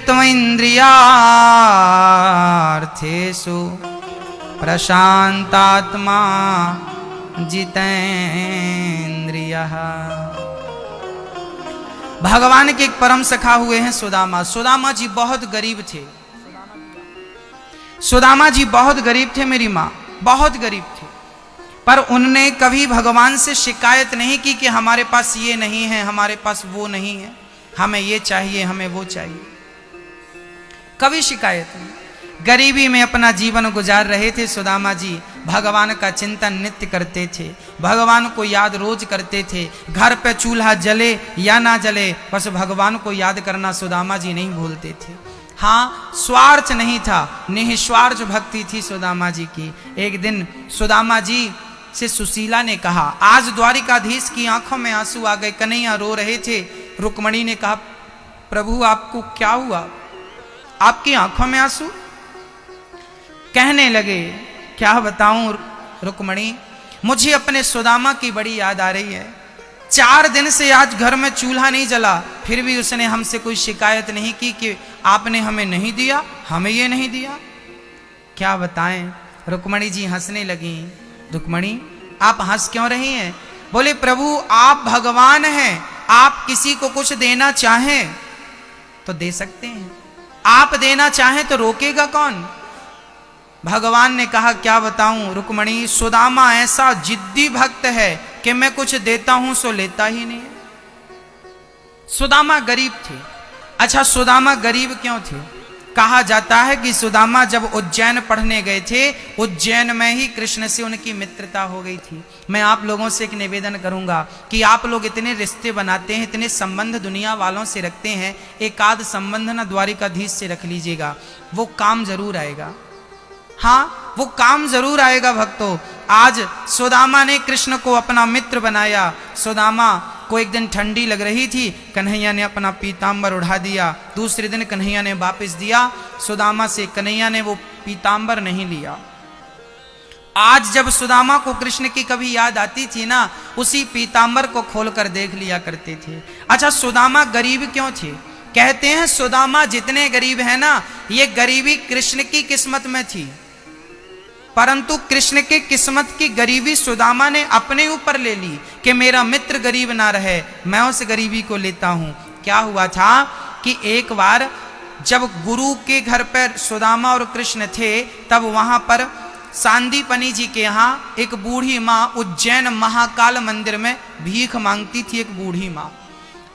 स्थित्वैन्द्रियार्थेषु प्रशांतात्मा जितेन्द्रियः। भगवान के एक परम सखा हुए हैं सुदामा। सुदामा जी बहुत गरीब थे। सुदामा जी बहुत गरीब थे मेरी माँ, बहुत गरीब थे। पर उनने कभी भगवान से शिकायत नहीं की कि हमारे पास ये नहीं है, हमारे पास वो नहीं है, हमें ये चाहिए, हमें वो चाहिए। कभी शिकायत नहीं। गरीबी में अपना जीवन गुजार रहे थे सुदामा जी। भगवान का चिंतन नित्य करते थे, भगवान को याद रोज करते थे। घर पे चूल्हा जले या ना जले, बस भगवान को याद करना सुदामा जी नहीं भूलते थे। हाँ, स्वार्थ नहीं था, निस्वार्थ भक्ति थी सुदामा जी की। एक दिन सुदामा जी से सुशीला ने कहा, आज द्वारिकाधीश की आंखों में आंसू आ गए, कन्हैया रो रहे थे। रुक्मणी ने कहा, प्रभु आपको क्या हुआ, आपकी आंखों में आंसू? कहने लगे, क्या बताऊं रुक्मणी, मुझे अपने सुदामा की बड़ी याद आ रही है। 4 दिन से आज घर में चूल्हा नहीं जला, फिर भी उसने हमसे कोई शिकायत नहीं की कि आपने हमें नहीं दिया, हमें ये नहीं दिया। क्या बताएं। रुक्मणी जी हंसने लगी। रुक्मणी आप हंस क्यों रही हैं? बोले, प्रभु आप भगवान हैं, आप किसी को कुछ देना चाहें तो दे सकते हैं, आप देना चाहें तो रोकेगा कौन? भगवान ने कहा, क्या बताऊं रुक्मणी, सुदामा ऐसा जिद्दी भक्त है कि मैं कुछ देता हूं सो लेता ही नहीं। सुदामा गरीब थे। अच्छा, सुदामा गरीब क्यों थे? कहा जाता है कि सुदामा जब उज्जैन पढ़ने गए थे, उज्जैन में ही कृष्ण से उनकी मित्रता हो गई थी। मैं आप लोगों से एक निवेदन करूंगा कि आप लोग इतने रिश्ते बनाते हैं, इतने संबंध दुनिया वालों से रखते हैं, एक आध संबंध ना द्वारिकाधीश से रख लीजिएगा, वो काम जरूर आएगा। हाँ, वो काम जरूर आएगा भक्तों। आज सुदामा ने कृष्ण को अपना मित्र बनाया। सुदामा को एक दिन ठंडी लग रही थी, कन्हैया ने अपना पीतांबर उड़ा दिया। दूसरे दिन कन्हैया ने वापस दिया सुदामा से, कन्हैया ने वो पीतांबर नहीं लिया। आज जब सुदामा को कृष्ण की कभी याद आती थी ना, उसी पीतांबर को खोलकर देख लिया करते थे। अच्छा, सुदामा गरीब क्यों थे? कहते हैं सुदामा जितने गरीब है ना, ये गरीबी कृष्ण की किस्मत में थी, परंतु कृष्ण के किस्मत की गरीबी सुदामा ने अपने ऊपर ले ली कि मेरा मित्र गरीब ना रहे, मैं उस गरीबी को लेता हूं। क्या हुआ था कि एक बार जब गुरु के घर पर सुदामा और कृष्ण थे, तब वहां पर सांदीपनी जी के यहाँ एक बूढ़ी माँ उज्जैन महाकाल मंदिर में भीख मांगती थी। एक बूढ़ी माँ,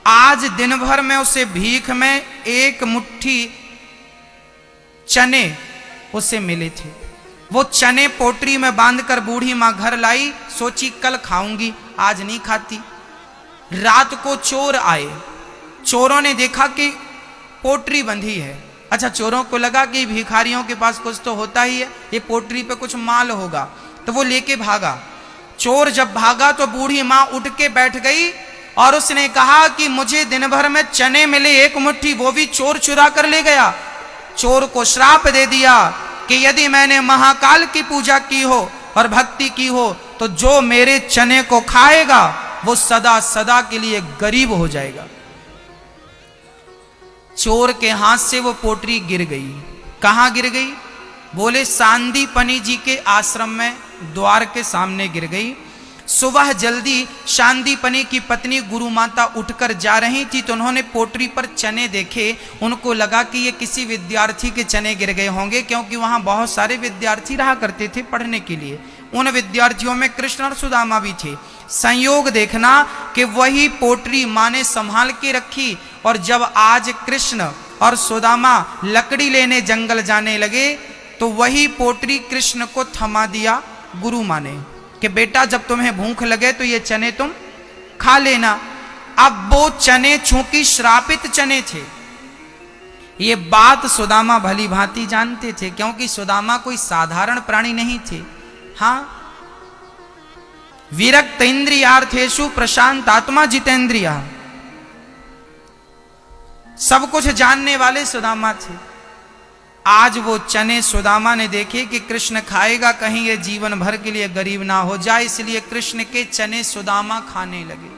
आज दिन भर में उसे भीख में 1 मुट्ठी चने उससे मिले थे। वो चने पोटरी में बांधकर बूढ़ी माँ घर लाई, सोची कल खाऊंगी, आज नहीं खाती। रात को चोर आए, चोरों ने देखा कि पोटरी बंधी है। अच्छा, चोरों को लगा कि भिखारियों के पास कुछ तो होता ही है, ये पोटरी पे कुछ माल होगा, तो वो लेके भागा। चोर जब भागा तो बूढ़ी माँ उठ के बैठ गई और उसने कहा कि मुझे दिन भर में चने मिले 1 मुट्ठी, वो भी चोर चुरा कर ले गया। चोर को श्राप दे दिया कि यदि मैंने महाकाल की पूजा की हो और भक्ति की हो तो जो मेरे चने को खाएगा वो सदा सदा के लिए गरीब हो जाएगा। चोर के हाथ से वो पोटरी गिर गई। कहां गिर गई? बोले, सांदीपनी जी के आश्रम में द्वार के सामने गिर गई। सुबह जल्दी सांदीपनी की पत्नी गुरु माता उठकर जा रही थी तो उन्होंने पोटरी पर चने देखे। उनको लगा कि ये किसी विद्यार्थी के चने गिर गए होंगे, क्योंकि वहां बहुत सारे विद्यार्थी रहा करते थे पढ़ने के लिए। उन विद्यार्थियों में कृष्ण और सुदामा भी थे। संयोग देखना कि वही पोटरी माँ ने संभाल के रखी, और जब आज कृष्ण और सुदामा लकड़ी लेने जंगल जाने लगे तो वही पोटरी कृष्ण को थमा दिया गुरु माँ ने कि बेटा जब तुम्हें भूख लगे तो ये चने तुम खा लेना। अब वो चने चूंकि श्रापित चने थे, ये बात सुदामा भली भांति जानते थे, क्योंकि सुदामा कोई साधारण प्राणी नहीं थे। हाँ, विरक्त इंद्रियार्थेषु प्रशांत आत्मा जितेंद्रिया, सब कुछ जानने वाले सुदामा थे। आज वो चने सुदामा ने देखे कि कृष्ण खाएगा, कहीं ये जीवन भर के लिए गरीब ना हो जाए, इसलिए कृष्ण के चने सुदामा खाने लगे।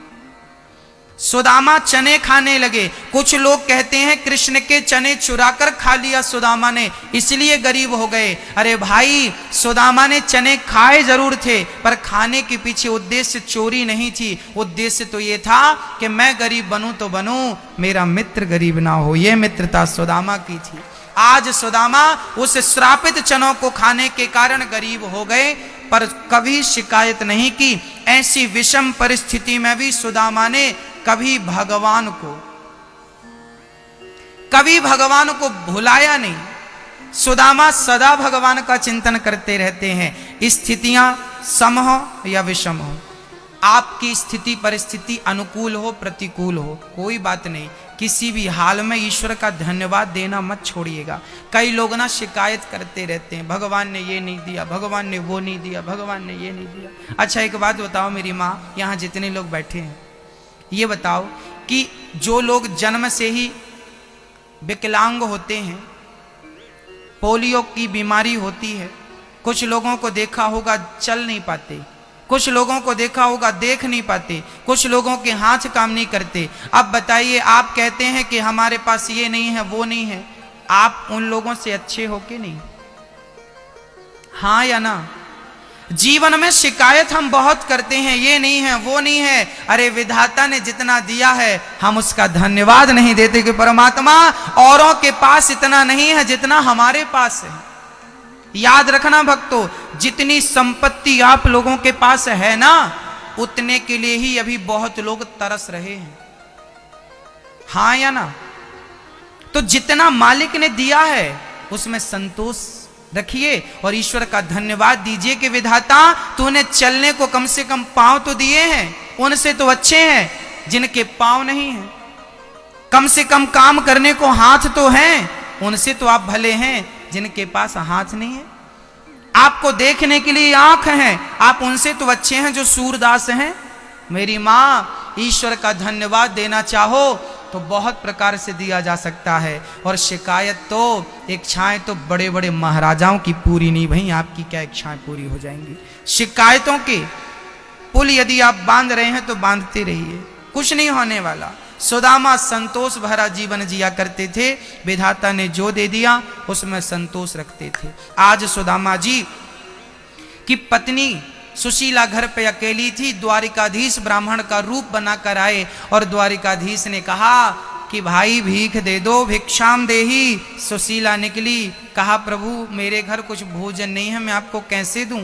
सुदामा चने खाने लगे। कुछ लोग कहते हैं कृष्ण के चने चुराकर खा लिया सुदामा ने, इसलिए गरीब हो गए। अरे भाई, सुदामा ने चने खाए जरूर थे, पर खाने के पीछे उद्देश्य चोरी नहीं थी। उद्देश्य तो ये था कि मैं गरीब बनूं तो बनूं, मेरा मित्र गरीब ना हो। यह मित्रता सुदामा की थी। आज सुदामा उस श्रापित चनों को खाने के कारण गरीब हो गए, पर कभी शिकायत नहीं की। ऐसी विषम परिस्थिति में भी सुदामा ने कभी भगवान को भुलाया नहीं। सुदामा सदा भगवान का चिंतन करते रहते हैं। स्थितियां सम हो या विषम हो, आपकी स्थिति परिस्थिति अनुकूल हो प्रतिकूल हो, कोई बात नहीं, किसी भी हाल में ईश्वर का धन्यवाद देना मत छोड़िएगा। कई लोग ना शिकायत करते रहते हैं, भगवान ने ये नहीं दिया, भगवान ने वो नहीं दिया, भगवान ने ये नहीं दिया। अच्छा एक बात बताओ मेरी माँ, यहाँ जितने लोग बैठे हैं, ये बताओ कि जो लोग जन्म से ही विकलांग होते हैं, पोलियो की बीमारी होती है, कुछ लोगों को देखा होगा चल नहीं पाते, कुछ लोगों को देखा होगा देख नहीं पाते, कुछ लोगों के हाथ काम नहीं करते। अब बताइए, आप कहते हैं कि हमारे पास ये नहीं है वो नहीं है, आप उन लोगों से अच्छे हो कि नहीं? हाँ या ना? जीवन में शिकायत हम बहुत करते हैं, ये नहीं है वो नहीं है। अरे विधाता ने जितना दिया है हम उसका धन्यवाद नहीं देते कि परमात्मा औरों के पास इतना नहीं है जितना हमारे पास है। याद रखना भक्तों, जितनी संपत्ति आप लोगों के पास है ना, उतने के लिए ही अभी बहुत लोग तरस रहे हैं। हाँ या ना? तो जितना मालिक ने दिया है उसमें संतोष रखिए और ईश्वर का धन्यवाद दीजिए कि विधाता तूने चलने को कम से कम पांव तो दिए हैं, उनसे तो अच्छे हैं जिनके पांव नहीं हैं। कम से कम काम करने को हाथ तो हैं, उनसे तो आप भले हैं जिनके पास हाथ नहीं है। आपको देखने के लिए आंख हैं, आप उनसे तो अच्छे हैं जो सूरदास हैं। मेरी माँ, ईश्वर का धन्यवाद देना चाहो तो बहुत प्रकार से दिया जा सकता है। और शिकायत तो, इच्छाएं तो बड़े बड़े महाराजाओं की पूरी नहीं भई, आपकी क्या इच्छाएं पूरी हो जाएंगी? शिकायतों के पुल यदि आप बांध रहे हैं तो बांधते रहिए, कुछ नहीं होने वाला। सुदामा संतोष भरा जीवन जिया करते थे, विधाता ने जो दे दिया उसमें संतोष रखते थे। आज सुदामा जी की पत्नी सुशीला घर पे अकेली थी, द्वारिकाधीश ब्राह्मण का रूप बनाकर आए और द्वारिकाधीश ने कहा कि भाई भीख दे दो, भिक्षाम देही। सुशीला निकली, कहा प्रभु मेरे घर कुछ भोजन नहीं है, मैं आपको कैसे दूं?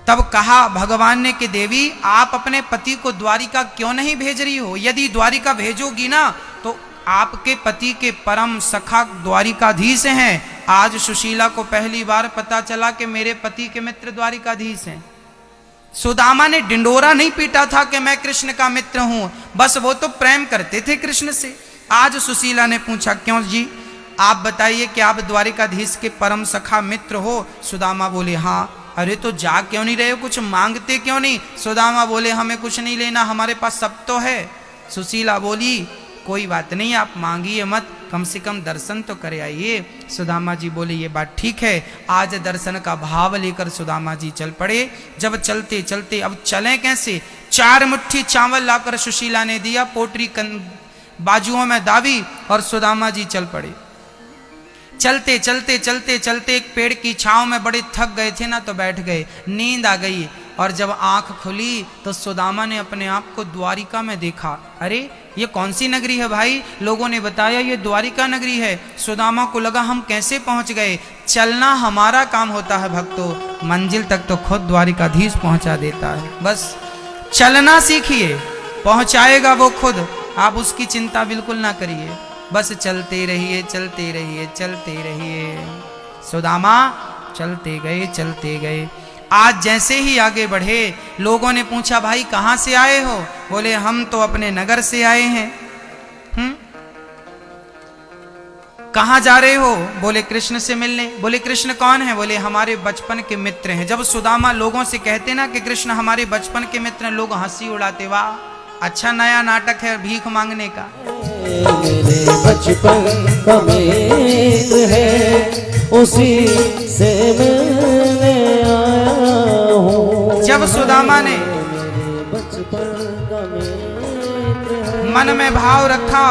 तब कहा भगवान ने कि देवी आप अपने पति को द्वारिका क्यों नहीं भेज रही हो? यदि द्वारिका भेजोगी ना तो आपके पति के परम सखा द्वारिकाधीश हैं। आज सुशीला को पहली बार पता चला कि मेरे पति के मित्र द्वारिकाधीश हैं। सुदामा ने डिंडोरा नहीं पीटा था कि मैं कृष्ण का मित्र हूं, बस वो तो प्रेम करते थे कृष्ण से। आज सुशीला ने पूछा क्यों जी, आप बताइए कि आप द्वारिकाधीश के परम सखा मित्र हो? सुदामा बोले हाँ। अरे तो जा क्यों नहीं रहे हो, कुछ मांगते क्यों नहीं? सुदामा बोले हमें कुछ नहीं लेना, हमारे पास सब तो है। सुशीला बोली कोई बात नहीं, आप मांगिए मत, कम से कम दर्शन तो करे आइए। सुदामा जी बोले ये बात ठीक है। आज दर्शन का भाव लेकर सुदामा जी चल पड़े। जब चलते चलते अब चलें कैसे, 4 मुट्ठी चावल लाकर सुशीला ने दिया, पोटरी बाजुओं में दाबी और सुदामा जी चल पड़े। चलते चलते चलते चलते एक पेड़ की छांव में बड़े थक गए थे ना, तो बैठ गए, नींद आ गई। और जब आंख खुली तो सुदामा ने अपने आप को द्वारिका में देखा। अरे ये कौन सी नगरी है भाई? लोगों ने बताया ये द्वारिका नगरी है। सुदामा को लगा हम कैसे पहुंच गए? चलना हमारा काम होता है भक्तों, मंजिल तक तो खुद द्वारिकाधीश पहुंचा देता है। बस चलना सीखिए, पहुंचाएगा वो खुद, आप उसकी चिंता बिल्कुल ना करिए। बस चलते रहिए चलते रहिए चलते रहिए। सुदामा चलते गए चलते गए। आज जैसे ही आगे बढ़े, लोगों ने पूछा भाई कहाँ से आए हो? बोले हम तो अपने नगर से आए हैं। कहाँ जा रहे हो? बोले कृष्ण से मिलने। बोले कृष्ण कौन है? बोले हमारे बचपन के मित्र हैं। जब सुदामा लोगों से कहते ना कि कृष्ण हमारे बचपन के मित्र हैं, लोग हंसी उड़ाते, वाह अच्छा नया नाटक है भीख मांगने का। मेरे बचपन का मित्र है, उसी से मिलने आया हूँ। जब सुदामा ने मेरे बचपन का मित्र मन में भाव रखा।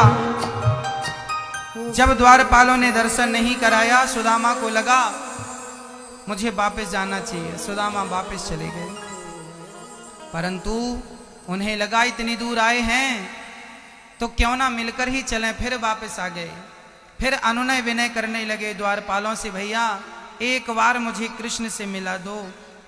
जब द्वारपालों ने दर्शन नहीं कराया, सुदामा को लगा मुझे वापस जाना चाहिए। सुदामा वापस चले गए, परंतु उन्हें लगा इतनी दूर आए हैं तो क्यों ना मिलकर ही चलें। फिर वापस आ गए, फिर अनुनय विनय करने लगे द्वारपालों से, भैया एक बार मुझे कृष्ण से मिला दो।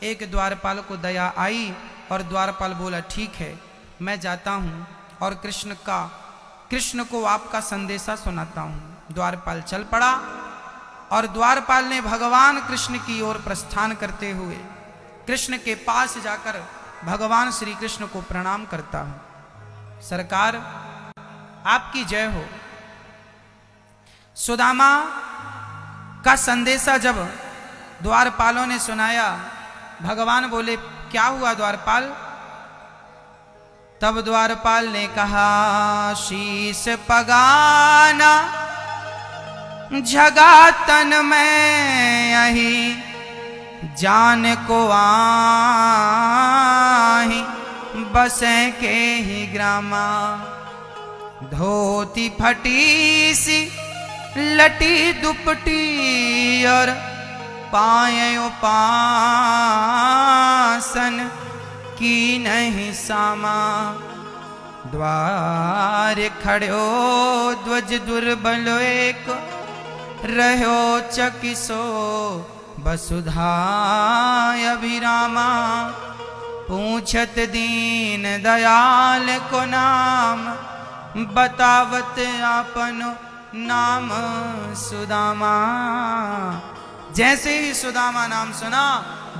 एक द्वारपाल को दया आई और द्वारपाल बोला ठीक है मैं जाता हूँ और कृष्ण को आपका संदेशा सुनाता हूँ। द्वारपाल चल पड़ा और द्वारपाल ने भगवान कृष्ण की ओर प्रस्थान करते हुए कृष्ण के पास जाकर भगवान श्री कृष्ण को प्रणाम करता हूँ। सरकार आपकी जय हो। सुदामा का संदेशा जब द्वारपालों ने सुनाया, भगवान बोले क्या हुआ द्वारपाल? तब द्वारपाल ने कहा शीश पगाना जगा तन में यही जान को आही बसे के ही ग्रामा। धोती फटी सी लटी दुपटी और पायो पासन की नहीं सामा। द्वार खड़ो ध्वज दुर्बल एक रहो चकिसो वसुधा अभिरामा। पूछत दीन दयाल को नाम बतावत आपनो नाम सुदामा। जैसे ही सुदामा नाम सुना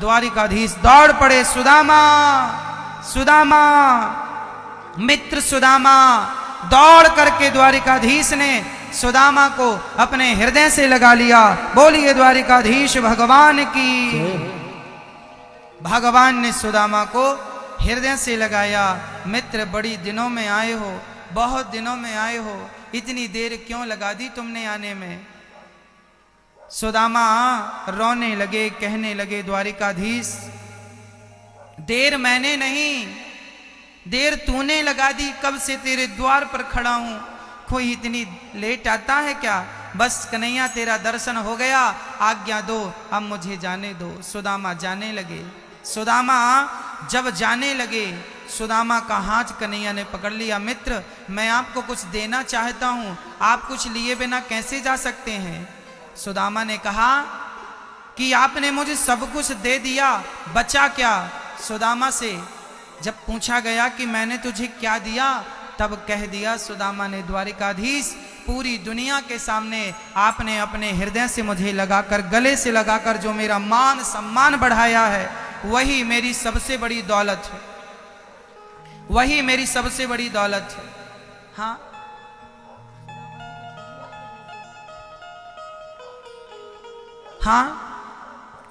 द्वारिकाधीश दौड़ पड़े। सुदामा सुदामा मित्र सुदामा। दौड़ करके द्वारिकाधीश ने सुदामा को अपने हृदय से लगा लिया। बोलिए द्वारिकाधीश भगवान की। भगवान ने सुदामा को हृदय से लगाया। मित्र बड़ी दिनों में आए हो, बहुत दिनों में आए हो, इतनी देर क्यों लगा दी तुमने आने में? सुदामा रोने लगे, कहने लगे द्वारिकाधीश देर मैंने नहीं, देर तूने लगा दी। कब से तेरे द्वार पर खड़ा हूं, कोई इतनी लेट आता है क्या? बस कन्हैया तेरा दर्शन हो गया, आज्ञा दो अब मुझे जाने दो। सुदामा जाने लगे। सुदामा जब जाने लगे, सुदामा का हाथ कन्हैया ने पकड़ लिया। मित्र मैं आपको कुछ देना चाहता हूं, आप कुछ लिए बिना कैसे जा सकते हैं? सुदामा ने कहा कि आपने मुझे सब कुछ दे दिया, बचा क्या? सुदामा से जब पूछा गया कि मैंने तुझे क्या दिया, तब कह दिया सुदामा ने द्वारिकाधीश पूरी दुनिया के सामने आपने अपने हृदय से मुझे लगाकर, गले से लगाकर जो मेरा मान सम्मान बढ़ाया है, वही मेरी सबसे बड़ी दौलत है, वही मेरी सबसे बड़ी दौलत है। हाँ हाँ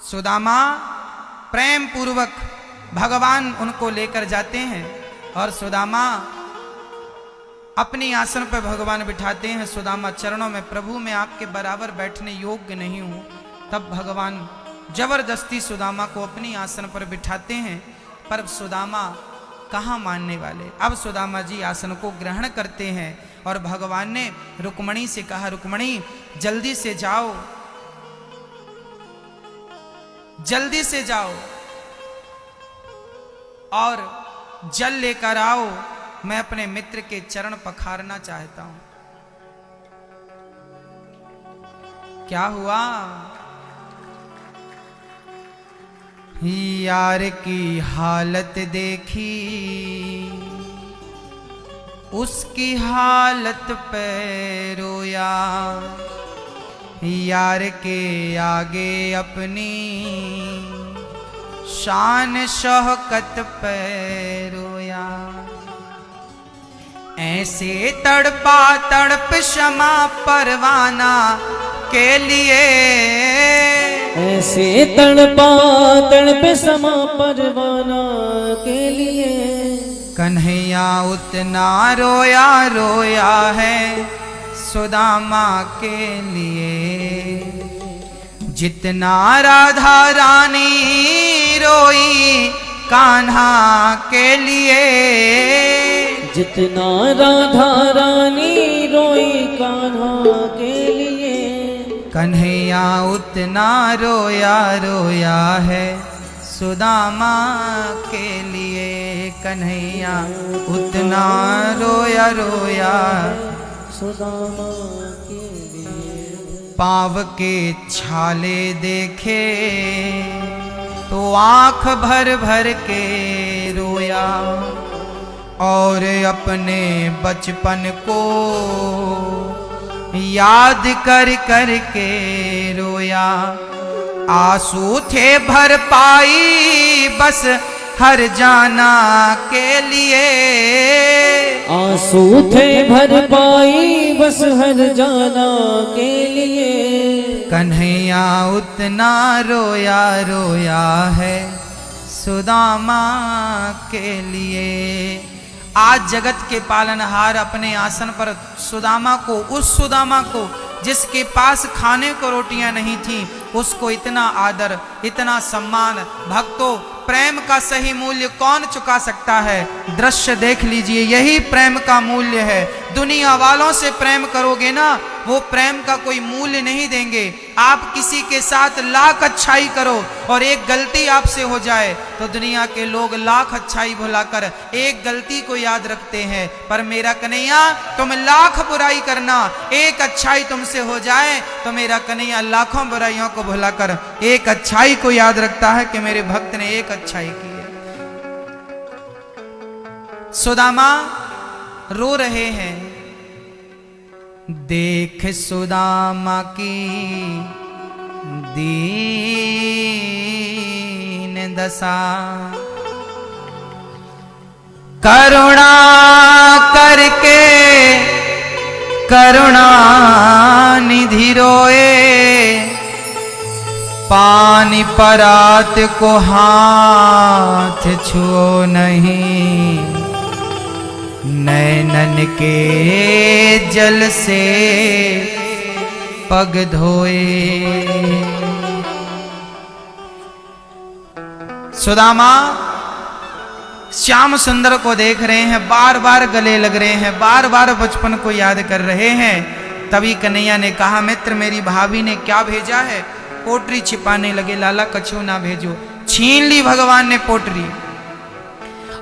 सुदामा प्रेम पूर्वक भगवान उनको लेकर जाते हैं और सुदामा अपनी आसन पर भगवान बिठाते हैं। सुदामा चरणों में, प्रभु मैं आपके बराबर बैठने योग्य नहीं हूं। तब भगवान जबरदस्ती सुदामा को अपनी आसन पर बिठाते हैं, पर सुदामा कहाँ मानने वाले। अब सुदामा जी आसन को ग्रहण करते हैं और भगवान ने रुक्मणी से कहा रुक्मणी जल्दी से जाओ, जल्दी से जाओ और जल लेकर आओ, मैं अपने मित्र के चरण पखारना चाहता हूं। क्या हुआ? यार की हालत देखी, उसकी हालत पे रोया। यार के आगे अपनी शान शौकत पे रोया। ऐसे तड़पा तड़प क्षमा परवाना के लिए, ऐसे तड़पा तड़प क्षमा परवाना के लिए। कन्हैया उतना रोया रोया है सुदामा के लिए, जितना राधा रानी रोई कान्हा के लिए। जितना राधा रानी रोई कान्हा के लिए, कन्हैया उतना रोया रोया है सुदामा के लिए। कन्हैया उतना रोया रोया सुदामा के लिए। पाँव के छाले देखे तो आँख भर भर के रोया, और अपने बचपन को याद कर कर के रोया। आंसू थे भर पाई बस हर जाना के लिए, आंसू थे भर पाई बस हर जाना के लिए। कन्हैया उतना रोया रोया है सुदामा के लिए। आज जगत के पालनहार अपने आसन पर सुदामा को, उस सुदामा को जिसके पास खाने को रोटियां नहीं थी, उसको इतना आदर, इतना सम्मान। भक्तों, प्रेम का सही मूल्य कौन चुका सकता है? दृश्य देख लीजिए, यही प्रेम का मूल्य है। दुनिया वालों से प्रेम करोगे ना, वो प्रेम का कोई मूल्य नहीं देंगे। आप किसी के साथ लाख अच्छाई करो और एक गलती आपसे हो जाए तो दुनिया के लोग लाख अच्छाई भुलाकर एक गलती को याद रखते हैं। पर मेरा कन्हैया, तुम लाख बुराई करना, एक अच्छाई तुमसे हो जाए तो मेरा कन्हैया लाखों बुराइयों को भुलाकर एक अच्छाई को याद रखता है कि मेरे भक्त ने एक अच्छाई की है। सुदामा रो रहे हैं। देख सुदामा की दीन दशा, करुणा करके करुणा निधि रोए। पानी परात को हाथ छुओ नहीं, नैनन के जल से पग धोए। सुदामा श्याम सुंदर को देख रहे हैं, बार बार गले लग रहे हैं, बार बार बचपन को याद कर रहे हैं। तभी कन्हैया ने कहा, मित्र मेरी भाभी ने क्या भेजा है? पोटरी छिपाने लगे। लाला कछु ना भेजो। छीन ली भगवान ने पोटरी,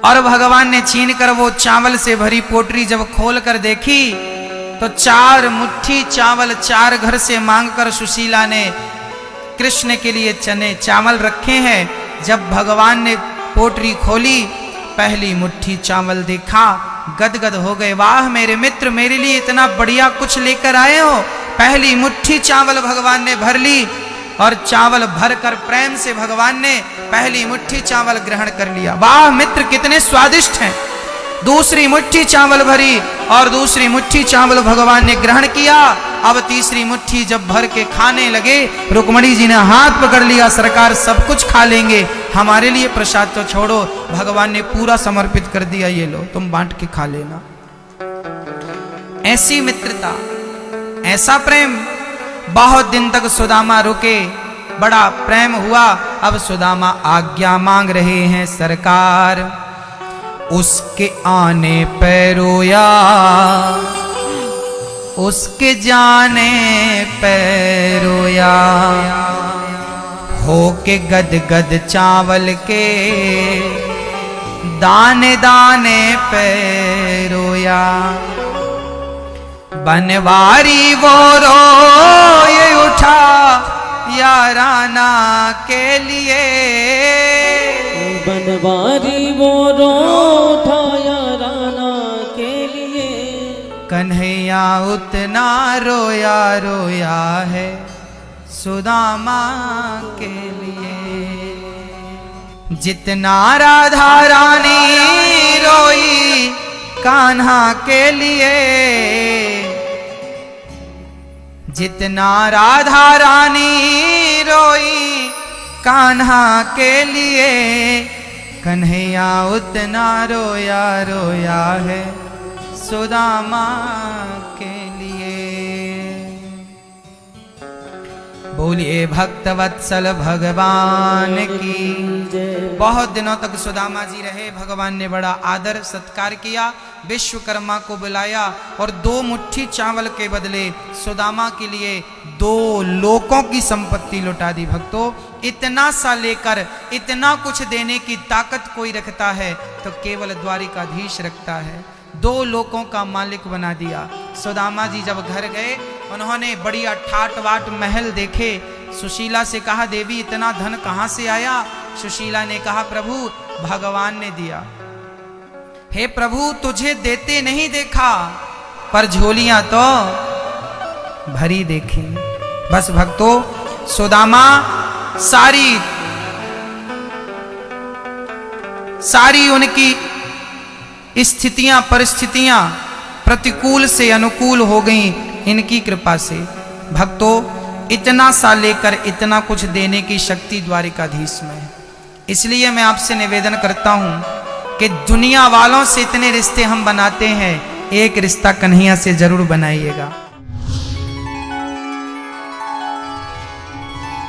और भगवान ने छीन कर वो चावल से भरी पोटरी जब खोल कर देखी तो 4 मुट्ठी चावल 4 घर से मांगकर सुशीला ने कृष्ण के लिए चने चावल रखे हैं। जब भगवान ने पोटरी खोली, पहली मुट्ठी चावल देखा, गदगद हो गए। वाह मेरे मित्र, मेरे लिए इतना बढ़िया कुछ लेकर आए हो। पहली मुट्ठी चावल भगवान ने भर ली, और चावल भरकर प्रेम से भगवान ने पहली मुट्ठी चावल ग्रहण कर लिया। वाह मित्र, कितने स्वादिष्ट हैं। दूसरी मुट्ठी चावल भरी, और दूसरी मुट्ठी चावल भगवान ने ग्रहण किया। अब तीसरी मुट्ठी जब भर के खाने लगे, रुक्मणी जी ने हाथ पकड़ लिया, सरकार सब कुछ खा लेंगे, हमारे लिए प्रसाद तो छोड़ो। भगवान ने पूरा समर्पित कर दिया, ये लो तुम बांट के खा लेना। ऐसी मित्रता, ऐसा प्रेम। बहुत दिन तक सुदामा रुके, बड़ा प्रेम हुआ। अब सुदामा आज्ञा मांग रहे हैं, सरकार उसके आने पे रोया, उसके जाने पे रोया। हो के गद गद चावल के दाने दाने पे रोया। बनवारी वो रोए उठा याराना के लिए, बनवारी वो रो उठा याराना के लिए। कन्हैया उतना रोया रोया है सुदामा के लिए, जितना राधा रानी रोई कान्हा के लिए। जितना राधा रानी रोई कान्हा के लिए, कन्हैया उतना रोया रोया है सुदामा के लिए। बोलिए भक्तवत्सल भगवान की। बहुत दिनों तक सुदामा जी रहे, भगवान ने बड़ा आदर सत्कार किया। विश्वकर्मा को बुलाया और 2 मुट्ठी चावल के बदले सुदामा के लिए 2 लोकों की संपत्ति लुटा दी। भक्तों, इतना सा लेकर इतना कुछ देने की ताकत कोई रखता है तो केवल द्वारिकाधीश रखता है। 2 लोकों का मालिक बना दिया। सुदामा जी जब घर गए, उन्होंने बढ़िया ठाट बाट महल देखे। सुशीला से कहा, देवी इतना धन कहां से आया? सुशीला ने कहा, प्रभु भगवान ने दिया। हे प्रभु, तुझे देते नहीं देखा, पर झोलियां तो भरी देखी। बस भक्तों, सुदामा सारी उनकी स्थितियां परिस्थितियां प्रतिकूल से अनुकूल हो गई इनकी कृपा से। भक्तों, इतना सा लेकर इतना कुछ देने की शक्ति द्वारिकाधीश में है। इसलिए मैं आपसे निवेदन करता हूं कि दुनिया वालों से इतने रिश्ते हम बनाते हैं, एक रिश्ता कन्हैया से जरूर बनाइएगा।